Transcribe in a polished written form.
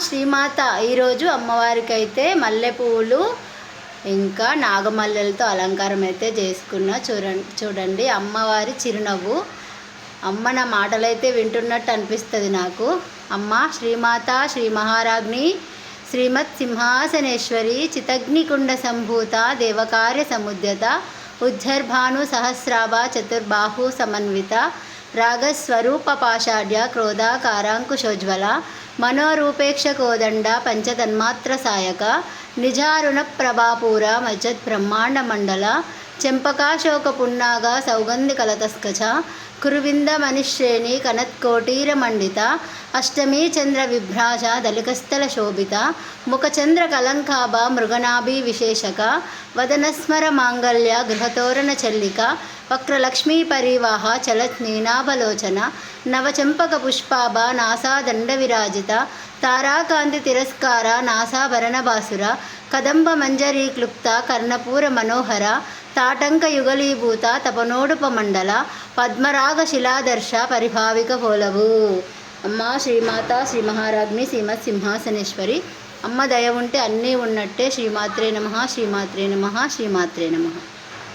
శ్రీమాత ఈరోజు అమ్మవారికి అయితే మల్లె పువ్వులు ఇంకా నాగమల్లెలతో అలంకారం అయితే చేసుకున్నా. చూడండి అమ్మవారి చిరునవ్వు. అమ్మ నా మాటలైతే వింటున్నట్టు అనిపిస్తుంది నాకు. అమ్మ శ్రీమాత శ్రీ మహారాజ్ని శ్రీమత్ సింహాసనేశ్వరి చితగ్నికుండ సంభూత దేవకార్య సముద్యత ఉజ్జర్భాను సహస్రాభ చతుర్బాహు సమన్విత రాగస్వరూప పాషాఢ్య క్రోధాకారాంకుశోజ్వల మనోరూపేక్ష కోదండ పంచతన్మాత్ర సాయక నిజారుణ ప్రభాపూర మజ్జత్ బ్రహ్మాండ మండల చెంపకాశోక పున్నాగ సౌగంధి కలతస్కచ కురువింద మనిశ్రేణి కనత్కోటీర మండిత అష్టమీ చంద్ర విభ్రాజ దళికస్థల శోభిత ముఖచంద్ర కలంకాభ మృగనాభి విశేషక వదనస్మర మాంగళ్య గృహతోరణ చల్లిక వక్రలక్ష్మీ పరివాహ చలత్ నీనాభలోచన నవచంపక పుష్పాభ నాసాదండ విరాజిత తారాకాంతి తిరస్కార నాసాభరణ బాసుర కదంబ మంజరీ క్లుప్త కర్ణపూర మనోహర తాటంక యుగలీభూత తపనోడుపమండల పద్మరాగ శిలాదర్శ పరిభావిక పోలవు. అమ్మ శ్రీమాత శ్రీ మహారాజ్ని శ్రీమత్ సింహాసనేశ్వరి. అమ్మ దయ ఉంటే అన్నీ ఉన్నట్టే. శ్రీమాత్రే నమః శ్రీమాత్రే నమః శ్రీమాత్రే నమః.